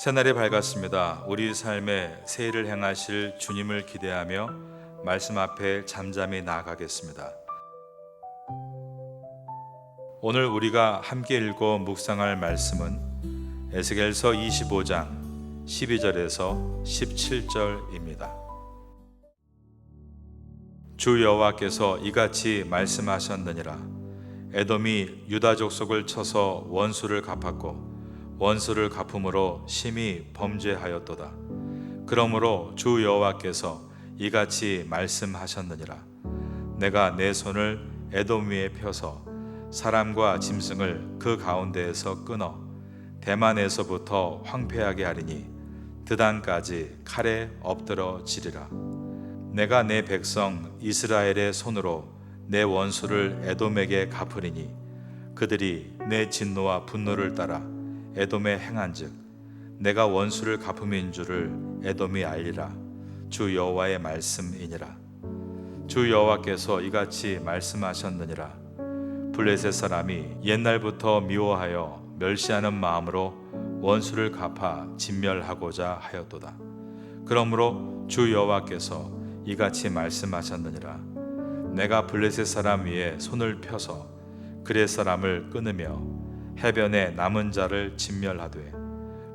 새날이 밝았습니다. 우리 삶에 새 일을 행하실 주님을 기대하며 말씀 앞에 잠잠히 나아가겠습니다. 오늘 우리가 함께 읽어 묵상할 말씀은 에스겔서 25장 12절에서 17절입니다. 주 여호와께서 이같이 말씀하셨느니라. 에돔이 유다 족속을 쳐서 원수를 갚았고 원수를 갚음으로 심히 범죄하였도다. 그러므로 주 여호와께서 이같이 말씀하셨느니라. 내가 내 손을 에돔 위에 펴서 사람과 짐승을 그 가운데에서 끊어 대만에서부터 황폐하게 하리니 드단까지 칼에 엎드러지리라. 내가 내 백성 이스라엘의 손으로 내 원수를 에돔에게 갚으리니 그들이 내 진노와 분노를 따라 에돔에 행한즉 내가 원수를 갚음인 줄을 에돔이 알리라. 주 여호와의 말씀이니라. 주 여호와께서 이같이 말씀하셨느니라. 블레셋 사람이 옛날부터 미워하여 멸시하는 마음으로 원수를 갚아 진멸하고자 하였도다. 그러므로 주 여호와께서 이같이 말씀하셨느니라. 내가 블레셋 사람 위에 손을 펴서 그렛 사람을 끊으며 해변에 남은 자를 진멸하되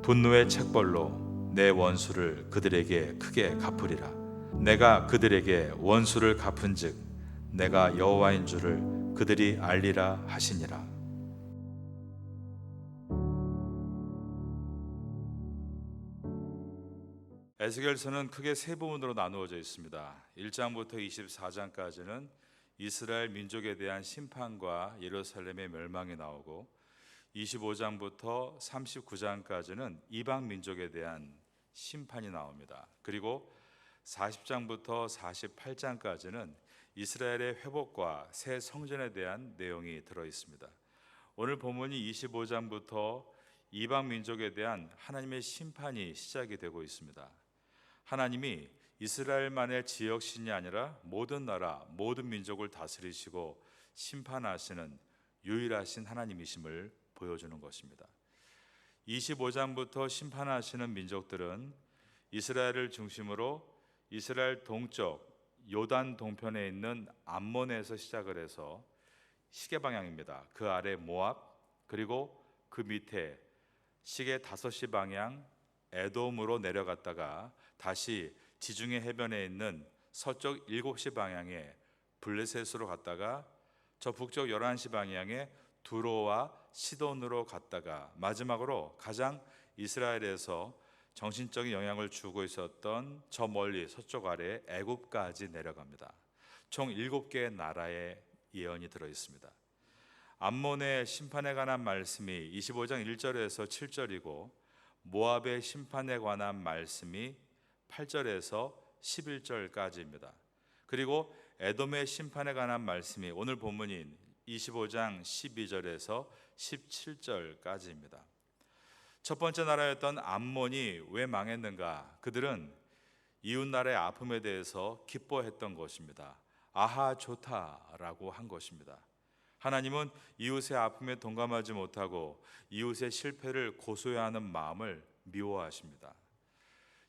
분노의 책벌로 내 원수를 그들에게 크게 갚으리라. 내가 그들에게 원수를 갚은즉 내가 여호와인 줄을 그들이 알리라 하시니라. 에스겔서는 크게 세 부분으로 나누어져 있습니다. 1장부터 24장까지는 이스라엘 민족에 대한 심판과 예루살렘의 멸망이 나오고 25장부터 39장까지는 이방 민족에 대한 심판이 나옵니다. 그리고 40장부터 48장까지는 이스라엘의 회복과 새 성전에 대한 내용이 들어 있습니다. 오늘 본문이 25장부터 이방 민족에 대한 하나님의 심판이 시작이 되고 있습니다. 하나님이 이스라엘만의 지역신이 아니라 모든 나라, 모든 민족을 다스리시고 심판하시는 유일하신 하나님이심을 보여주는 것입니다. 25장부터 심판하시는 민족들은 이스라엘을 중심으로 이스라엘 동쪽 요단 동편에 있는 암몬에서 시작을 해서 시계 방향입니다. 그 아래 모압, 그리고 그 밑에 시계 5시 방향 에돔으로 내려갔다가 다시 지중해 해변에 있는 서쪽 7시 방향에 블레셋으로 갔다가 저 북쪽 11시 방향에 두로와 시돈으로 갔다가 마지막으로 가장 이스라엘에서 정신적인 영향을 주고 있었던 저 멀리 서쪽 아래 애굽까지 내려갑니다. 총 7개의 나라의 예언이 들어 있습니다. 암몬의 심판에 관한 말씀이 25장 1절에서 7절이고 모압의 심판에 관한 말씀이 8절에서 11절까지입니다. 그리고 에돔의 심판에 관한 말씀이 오늘 본문인 25장 12절에서 17절까지입니다. 첫 번째 나라였던 암몬이 왜 망했는가? 그들은 이웃 나라의 아픔에 대해서 기뻐했던 것입니다. 아하 좋다라고 한 것입니다. 하나님은 이웃의 아픔에 동감하지 못하고 이웃의 실패를 고소해야 하는 마음을 미워하십니다.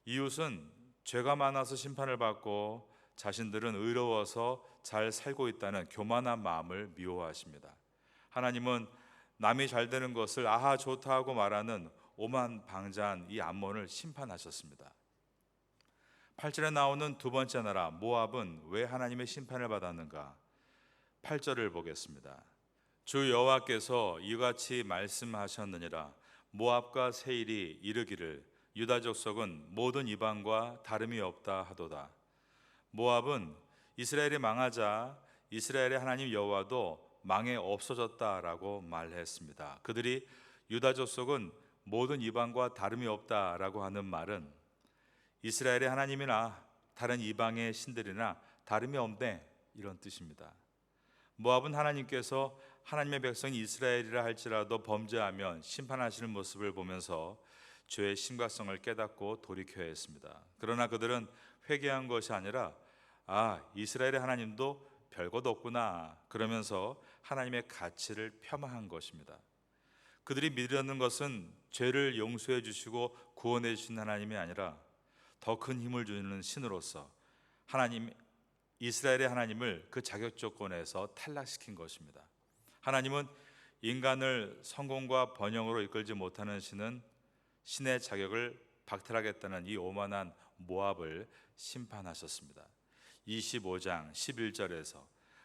이웃은 죄가 많아서 심판을 받고 자신들은 의로워서 잘 살고 있다는 교만한 마음을 미워하십니다. 하나님은 남이 잘 되는 것을 아하 좋다 하고 말하는 오만방자한 이 암몬을 심판하셨습니다. 8절에 나오는 두 번째 나라 모압은 왜 하나님의 심판을 받았는가? 8절을 보겠습니다. 주 여호와께서 이같이 말씀하셨느니라. 모압과 세일이 이르기를 유다 족속은 모든 이방과 다름이 없다 하도다. 모압은 이스라엘이 망하자 이스라엘의 하나님 여호와도 망해 없어졌다라고 말했습니다. 그들이 유다 족속은 모든 이방과 다름이 없다라고 하는 말은 이스라엘의 하나님이나 다른 이방의 신들이나 다름이 없네 이런 뜻입니다. 모압은 하나님께서 하나님의 백성 이스라엘이라 할지라도 범죄하면 심판하시는 모습을 보면서 죄의 심각성을 깨닫고 돌이켜야 했습니다. 그러나 그들은 회개한 것이 아니라 이스라엘의 하나님도 별것 없구나 그러면서 하나님의 가치를 폄하한 것입니다. 그들이 믿으려는 것은 죄를 용서해 주시고 구원해 주신 하나님이 아니라 더 큰 힘을 주는 신으로서 하나님, 이스라엘의 하나님을 그 자격 조건에서 탈락시킨 것입니다. 하나님은 인간을 성공과 번영으로 이끌지 못하는 신은 신의 자격을 박탈하겠다는 이 오만한 모압을 심판하셨습니다. 25장 11절에서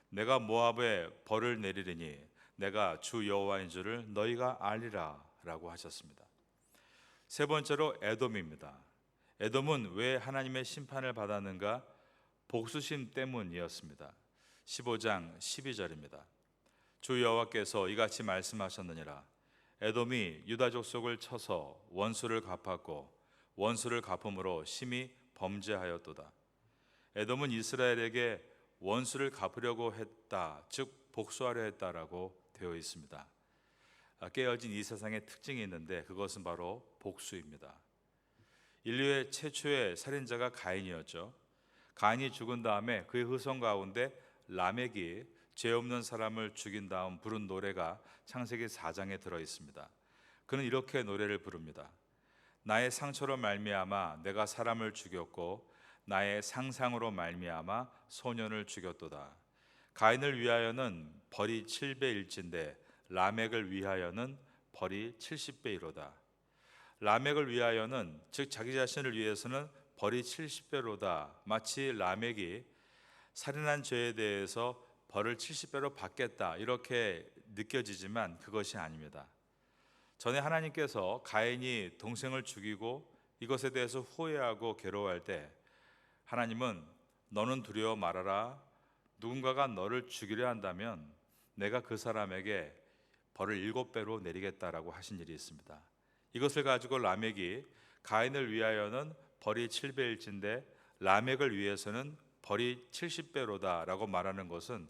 내가 모압에 벌을 내리리니 내가 주 여호와인 줄을 너희가 알리라 라고 하셨습니다. 세 번째로 에돔입니다. 에돔은 왜 하나님의 심판을 받았는가? 복수심 때문이었습니다. 15장 12절입니다. 주 여호와께서 이같이 말씀하셨느니라. 에돔이 유다 족속을 쳐서 원수를 갚았고 원수를 갚음으로 심히 범죄하였도다. 에돔은 이스라엘에게 원수를 갚으려고 했다, 즉 복수하려 했다라고 되어 있습니다. 깨어진 이 세상의 특징이 있는데 그것은 바로 복수입니다. 인류의 최초의 살인자가 가인이었죠. 가인이 죽은 다음에 그의 후손 가운데 라멕이 죄 없는 사람을 죽인 다음 부른 노래가 창세기 4장에 들어 있습니다. 그는 이렇게 노래를 부릅니다. 나의 상처로 말미암아 내가 사람을 죽였고 나의 상상으로 말미암아 소년을 죽였도다. 가인을 위하여는 벌이 7배일진데 라멕을 위하여는 벌이 70배이로다. 라멕을 위하여는, 즉 자기 자신을 위해서는 벌이 70배로다. 마치 라멕이 살인한 죄에 대해서 벌을 70배로 받겠다 이렇게 느껴지지만 그것이 아닙니다. 전에 하나님께서 가인이 동생을 죽이고 이것에 대해서 후회하고 괴로워할 때 하나님은 너는 두려워 말아라. 누군가가 너를 죽이려 한다면 내가 그 사람에게 벌을 7배로 내리겠다라고 하신 일이 있습니다. 이것을 가지고 라멕이 가인을 위하여는 벌이 7배일진데 라멕을 위해서는 벌이 70배로다 라고 말하는 것은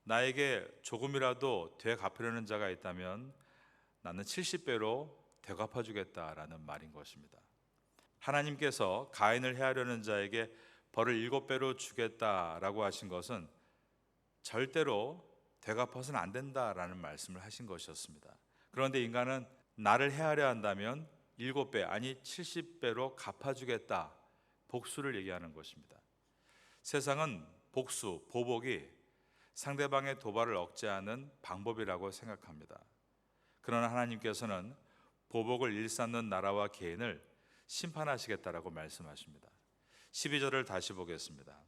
나에게 조금이라도 되갚으려는 자가 있다면 나는 70배로 되갚아주겠다라는 말인 것입니다. 하나님께서 가인을 해하려는 자에게 벌을 7배로 주겠다라고 하신 것은 절대로 되갚아서는 안 된다라는 말씀을 하신 것이었습니다. 그런데 인간은 나를 해하려 한다면 7배 아니 70배로 갚아주겠다, 복수를 얘기하는 것입니다. 세상은 복수, 보복이 상대방의 도발을 억제하는 방법이라고 생각합니다. 그러나 하나님께서는 보복을 일삼는 나라와 개인을 심판하시겠다라고 말씀하십니다. 12절을 다시 보겠습니다.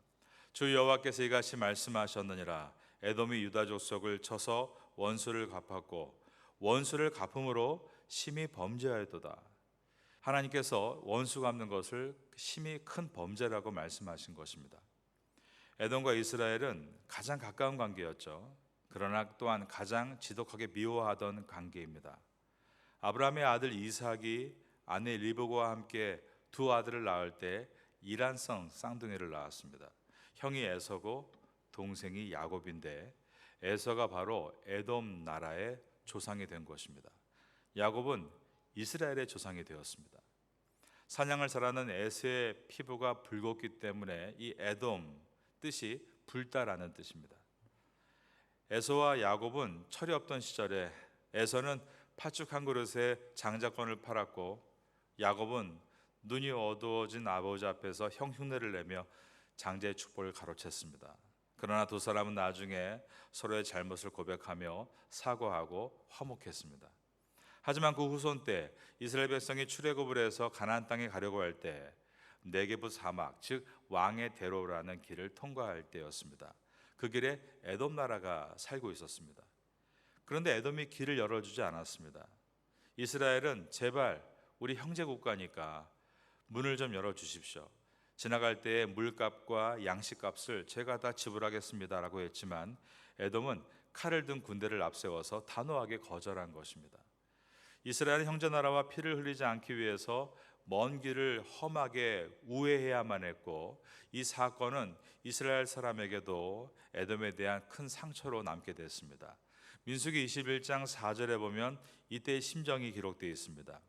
주 여호와께서 이같이 말씀하셨느니라. 에돔이 유다 족속을 쳐서 원수를 갚았고 원수를 갚음으로 심히 범죄하였도다. 하나님께서 원수 갚는 것을 심히 큰 범죄라고 말씀하신 것입니다. 에돔과 이스라엘은 가장 가까운 관계였죠. 그러나 또한 가장 지독하게 미워하던 관계입니다. 아브라함의 아들 이삭이 아내 리브가와 함께 두 아들을 낳을 때 이란성 쌍둥이를 낳았습니다. 형이 에서고 동생이 야곱인데 에서가 바로 에돔 나라의 조상이 된 것입니다. 야곱은 이스라엘의 조상이 되었습니다. 사냥을 잘하는 에서의 피부가 붉었기 때문에 이 에돔 뜻이 붉다라는 뜻입니다. 에서와 야곱은 철이 없던 시절에 에서는 팥죽 한 그릇에 장자권을 팔았고 야곱은 눈이 어두워진 아버지 앞에서 형 흉내를 내며 장자의 축복을 가로챘습니다. 그러나 두 사람은 나중에 서로의 잘못을 고백하며 사과하고 화목했습니다. 하지만 그 후손 때 이스라엘 백성이 출애굽을 해서 가나안 땅에 가려고 할 때 네게부 사막, 즉 왕의 대로라는 길을 통과할 때였습니다. 그 길에 에돔 나라가 살고 있었습니다. 그런데 에돔이 길을 열어주지 않았습니다. 이스라엘은 제발 우리 형제 국가니까 문을 좀 열어주십시오. 지나갈 때의 물값과 양식값을 제가 다 지불하겠습니다 라고 했지만 에돔은 칼을 든 군대를 앞세워서 단호하게 거절한 것입니다. 이스라엘 형제나라와 피를 흘리지 않기 위해서 먼 길을 험하게 우회해야만 했고 이 사건은 이스라엘 사람에게도 에돔에 대한 큰 상처로 남게 됐습니다. 민수기 21장 4절에 보면 이때의 심정이 기록되어 있습니다.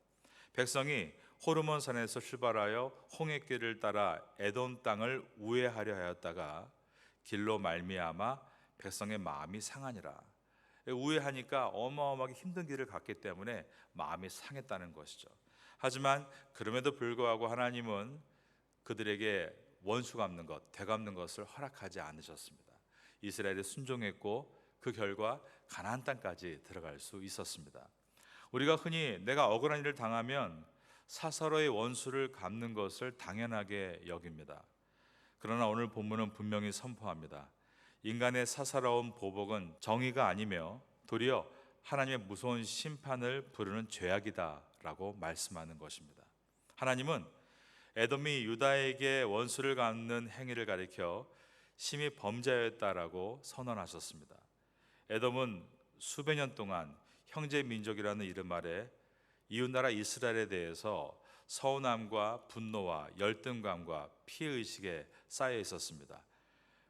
백성이 호르몬 산에서 출발하여 홍해길을 따라 에돔 땅을 우회하려 하였다가 길로 말미암아 백성의 마음이 상하니라. 우회하니까 어마어마하게 힘든 길을 갔기 때문에 마음이 상했다는 것이죠. 하지만 그럼에도 불구하고 하나님은 그들에게 원수 갚는 것, 되갚는 것을 허락하지 않으셨습니다. 이스라엘이 순종했고 그 결과 가나안 땅까지 들어갈 수 있었습니다. 우리가 흔히 내가 억울한 일을 당하면 사사로의 원수를 갚는 것을 당연하게 여깁니다. 그러나 오늘 본문은 분명히 선포합니다. 인간의 사사로운 보복은 정의가 아니며 도리어 하나님의 무서운 심판을 부르는 죄악이다라고 말씀하는 것입니다. 하나님은 에돔이 유다에게 원수를 갚는 행위를 가리켜 심히 범죄였다라고 선언하셨습니다. 에돔은 수백 년 동안 형제 민족이라는 이름 아래 이웃나라 이스라엘에 대해서 서운함과 분노와 열등감과 피해의식에 쌓여 있었습니다.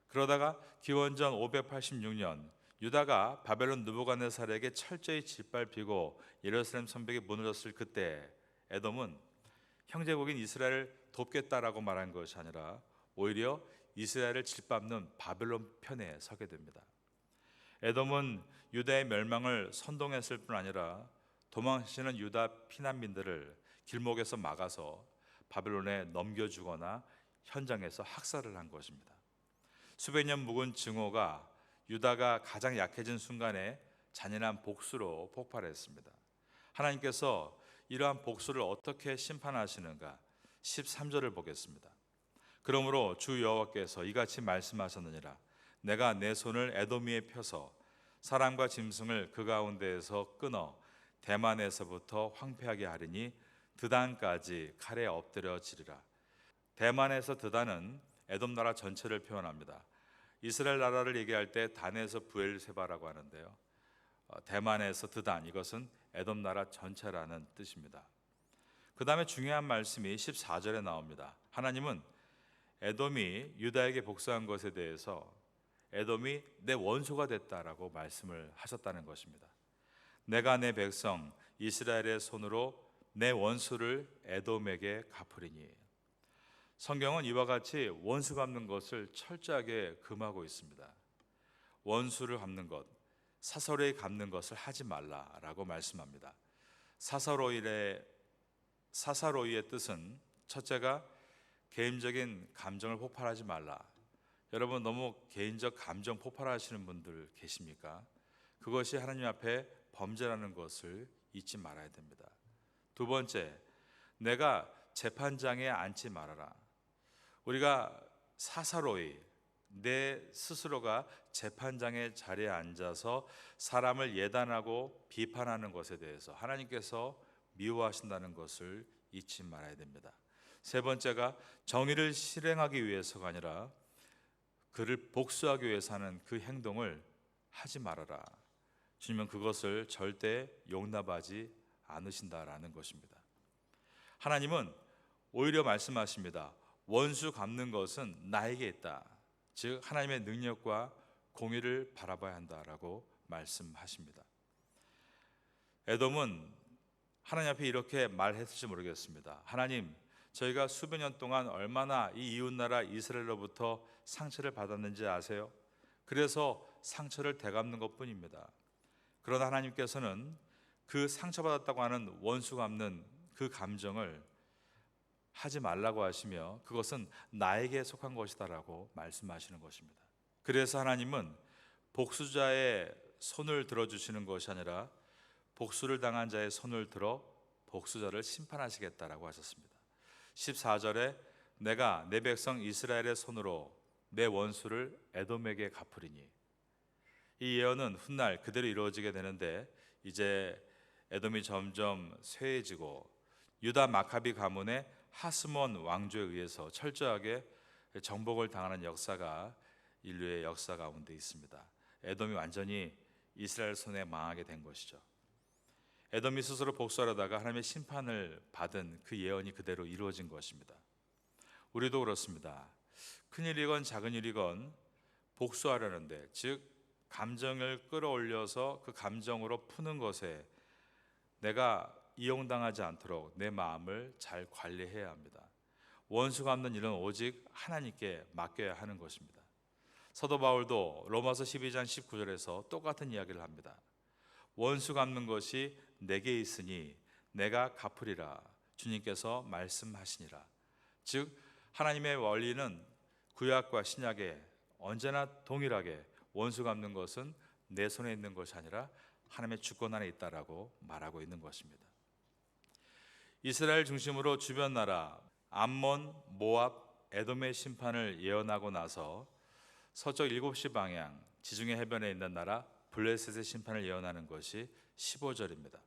그러다가 기원전 586년 유다가 바벨론 느부갓네살에게 철저히 짓밟히고 예루살렘 성벽이 무너졌을 그때 에돔은 형제국인 이스라엘을 돕겠다라고 말한 것이 아니라 오히려 이스라엘을 짓밟는 바벨론 편에 서게 됩니다. 에돔은 유다의 멸망을 선동했을 뿐 아니라 도망치는 유다 피난민들을 길목에서 막아서 바벨론에 넘겨주거나 현장에서 학살을 한 것입니다. 수백 년 묵은 증오가 유다가 가장 약해진 순간에 잔인한 복수로 폭발했습니다. 하나님께서 이러한 복수를 어떻게 심판하시는가 13절을 보겠습니다. 그러므로 주 여호와께서 이같이 말씀하셨느니라. 내가 내 손을 에돔 위에 펴서 사람과 짐승을 그 가운데에서 끊어 대만에서부터 황폐하게 하리니 드단까지 칼에 엎드려지리라. 대만에서 드단은 에돔 나라 전체를 표현합니다. 이스라엘 나라를 얘기할 때 단에서 부엘세바라고 하는데요. 대만에서 드단, 이것은 에돔 나라 전체라는 뜻입니다. 그 다음에 중요한 말씀이 14절에 나옵니다. 하나님은 에돔이 유다에게 복수한 것에 대해서 에돔이 내 원수가 됐다라고 말씀을 하셨다는 것입니다. 내가 내 백성 이스라엘의 손으로 내 원수를 에돔에게 갚으리니. 성경은 이와 같이 원수 갚는 것을 철저하게 금하고 있습니다. 원수를 갚는 것, 사사로이 갚는 것을 하지 말라라고 말씀합니다. 사사로이의 뜻은 첫째가 개인적인 감정을 폭발하지 말라. 여러분 너무 개인적 감정 폭발하시는 분들 계십니까? 그것이 하나님 앞에 범죄라는 것을 잊지 말아야 됩니다. 두 번째, 내가 재판장에 앉지 말아라. 우리가 사사로이 내 스스로가 재판장의 자리에 앉아서 사람을 예단하고 비판하는 것에 대해서 하나님께서 미워하신다는 것을 잊지 말아야 됩니다. 세 번째가 정의를 실행하기 위해서가 아니라 그를 복수하기 위해서 하는 그 행동을 하지 말아라. 주님은 그것을 절대 용납하지 않으신다라는 것입니다. 하나님은 오히려 말씀하십니다. 원수 갚는 것은 나에게 있다. 즉 하나님의 능력과 공의를 바라봐야 한다라고 말씀하십니다. 에돔은 하나님 앞에 이렇게 말했을지 모르겠습니다. 하나님, 저희가 수백 년 동안 얼마나 이 이웃나라 이스라엘로부터 상처를 받았는지 아세요? 그래서 상처를 되갚는 것뿐입니다. 그러나 하나님께서는 그 상처받았다고 하는 원수 갚는 그 감정을 하지 말라고 하시며 그것은 나에게 속한 것이다라고 말씀하시는 것입니다. 그래서 하나님은 복수자의 손을 들어주시는 것이 아니라 복수를 당한 자의 손을 들어 복수자를 심판하시겠다라고 하셨습니다. 14절에 내가 내 백성 이스라엘의 손으로 내 원수를 에돔에게 갚으리니. 이 예언은 훗날 그대로 이루어지게 되는데 이제 에돔이 점점 쇠해지고 유다 마카비 가문의 하스몬 왕조에 의해서 철저하게 정복을 당하는 역사가 인류의 역사 가운데 있습니다. 에돔이 완전히 이스라엘 손에 망하게 된 것이죠. 에돔이 스스로 복수하려다가 하나님의 심판을 받은 그 예언이 그대로 이루어진 것입니다. 우리도 그렇습니다. 큰일이건 작은 일이건 복수하려는데, 즉 감정을 끌어올려서 그 감정으로 푸는 것에 내가 이용당하지 않도록 내 마음을 잘 관리해야 합니다. 원수 갚는 일은 오직 하나님께 맡겨야 하는 것입니다. 사도 바울도 로마서 12장 19절에서 똑같은 이야기를 합니다. 원수 갚는 것이 내게 있으니 내가 갚으리라 주님께서 말씀하시니라. 즉 하나님의 원리는 구약과 신약에 언제나 동일하게 원수 갚는 것은 내 손에 있는 것이 아니라 하나님의 주권 안에 있다라고 말하고 있는 것입니다. 이스라엘 중심으로 주변 나라 암몬, 모압, 에돔의 심판을 예언하고 나서 서쪽 7시 방향 지중해 해변에 있는 나라 블레셋의 심판을 예언하는 것이 15절입니다.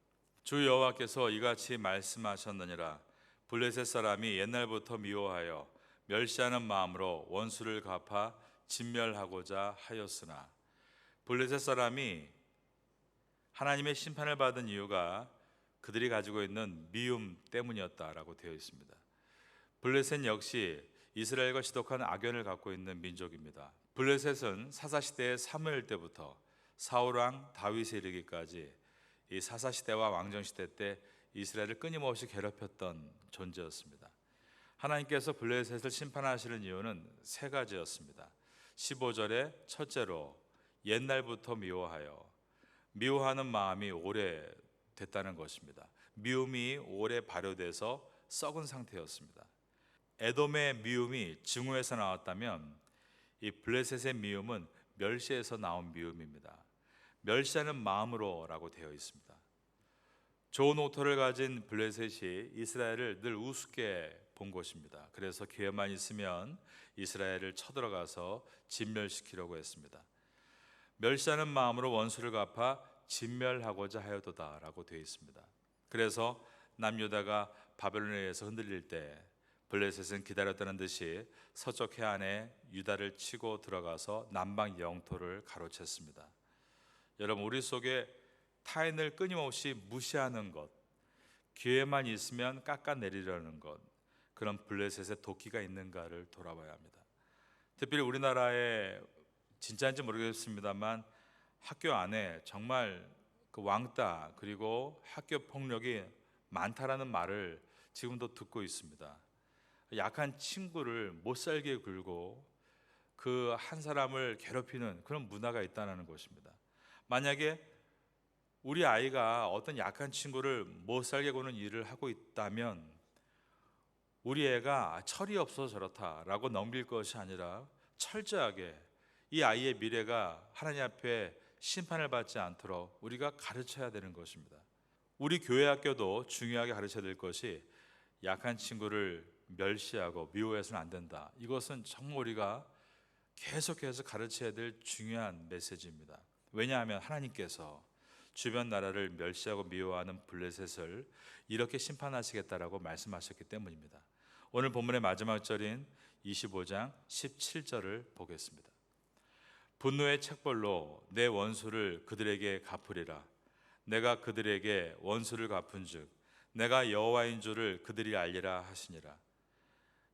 주 여호와께서 이같이 말씀하셨느니라. 블레셋 사람이 옛날부터 미워하여 멸시하는 마음으로 원수를 갚아 진멸하고자 하였으나, 블레셋 사람이 하나님의 심판을 받은 이유가 그들이 가지고 있는 미움 때문이었다라고 되어 있습니다. 블레셋 역시 이스라엘과 지독한 악연을 갖고 있는 민족입니다. 블레셋은 사사시대의 사무엘 때부터 사울왕 다윗에 이르기까지 이 사사시대와 왕정시대 때 이스라엘을 끊임없이 괴롭혔던 존재였습니다. 하나님께서 블레셋을 심판하시는 이유는 세 가지였습니다. 15절에 첫째로 옛날부터 미워하는 마음이 오래됐다는 것입니다. 미움이 오래 발효돼서 썩은 상태였습니다. 에돔의 미움이 증오에서 나왔다면 이 블레셋의 미움은 멸시에서 나온 미움입니다. 멸시하는 마음으로라고 되어 있습니다. 좋은 오토를 가진 블레셋이 이스라엘을 늘 우습게 본 것입니다. 그래서 기회만 있으면 이스라엘을 쳐들어가서 진멸시키려고 했습니다. 멸시하는 마음으로 원수를 갚아 진멸하고자 하였도다라고 되어 있습니다. 그래서 남유다가 바벨론에 의해서 흔들릴 때 블레셋은 기다렸다는 듯이 서쪽 해안에 유다를 치고 들어가서 남방 영토를 가로챘습니다. 여러분, 우리 속에 타인을 끊임없이 무시하는 것, 기회만 있으면 깎아내리려는 것, 그런 블레셋의 도끼가 있는가를 돌아봐야 합니다. 특별히 우리나라에 진짜인지 모르겠습니다만 학교 안에 정말 그 왕따 그리고 학교 폭력이 많다라는 말을 지금도 듣고 있습니다. 약한 친구를 못 살게 굴고 그 한 사람을 괴롭히는 그런 문화가 있다는 것입니다. 만약에 우리 아이가 어떤 약한 친구를 못 살게 구는 일을 하고 있다면 우리 애가 철이 없어서 저렇다라고 넘길 것이 아니라 철저하게 이 아이의 미래가 하나님 앞에 심판을 받지 않도록 우리가 가르쳐야 되는 것입니다. 우리 교회 학교도 중요하게 가르쳐야 될 것이 약한 친구를 멸시하고 미워해서는 안 된다. 이것은 정말 우리가 계속해서 가르쳐야 될 중요한 메시지입니다. 왜냐하면 하나님께서 주변 나라를 멸시하고 미워하는 블레셋을 이렇게 심판하시겠다라고 말씀하셨기 때문입니다. 오늘 본문의 마지막 절인 25장 17절을 보겠습니다. 분노의 책벌로 내 원수를 그들에게 갚으리라. 내가 그들에게 원수를 갚은즉 내가 여호와인 줄을 그들이 알리라 하시니라.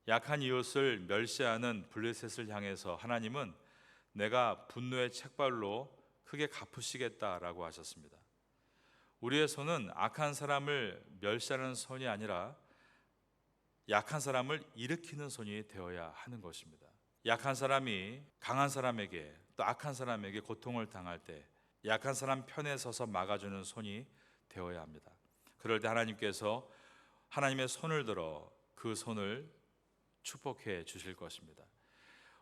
약한 이웃을 멸시하는 블레셋을 향해서 하나님은 내가 분노의 책발로 크게 갚으시겠다라고 하셨습니다. 우리의 손은 악한 사람을 멸시하는 손이 아니라 약한 사람을 일으키는 손이 되어야 하는 것입니다. 약한 사람이 강한 사람에게 또 악한 사람에게 고통을 당할 때 약한 사람 편에 서서 막아주는 손이 되어야 합니다. 그럴 때 하나님께서 하나님의 손을 들어 그 손을 축복해 주실 것입니다.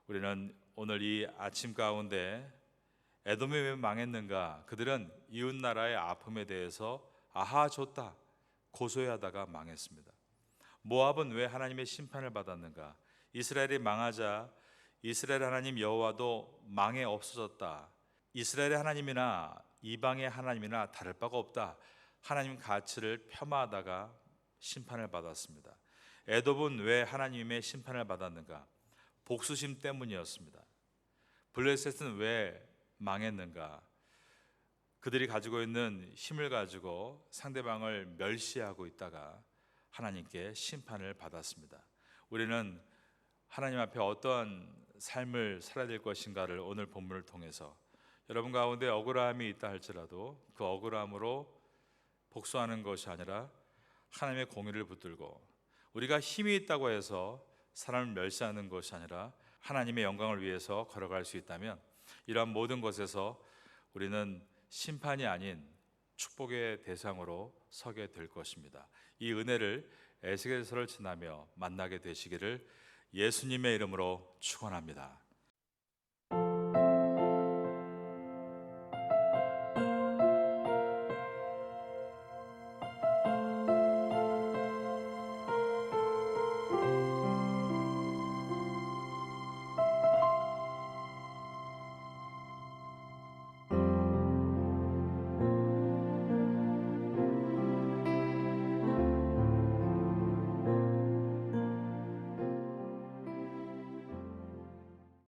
우리는 오늘 이 아침 가운데 에돔이 왜 망했는가? 그들은 이웃 나라의 아픔에 대해서 아하 좋다 고소해하다가 망했습니다. 모압은 왜 하나님의 심판을 받았는가? 이스라엘이 망하자 이스라엘 하나님 여호와도 망해 없어졌다. 이스라엘의 하나님이나 이방의 하나님이나 다를 바가 없다. 하나님 가치를 폄하하다가 심판을 받았습니다. 에돔은 왜 하나님의 심판을 받았는가? 복수심 때문이었습니다. 블레셋은 왜 망했는가? 그들이 가지고 있는 힘을 가지고 상대방을 멸시하고 있다가 하나님께 심판을 받았습니다. 우리는 하나님 앞에 어떠한 삶을 살아야 될 것인가를 오늘 본문을 통해서 여러분 가운데 억울함이 있다 할지라도 그 억울함으로 복수하는 것이 아니라 하나님의 공의를 붙들고 우리가 힘이 있다고 해서 사람을 멸시하는 것이 아니라 하나님의 영광을 위해서 걸어갈 수 있다면 이러한 모든 것에서 우리는 심판이 아닌 축복의 대상으로 서게 될 것입니다. 이 은혜를 에스겔서를 지나며 만나게 되시기를 예수님의 이름으로 축원합니다.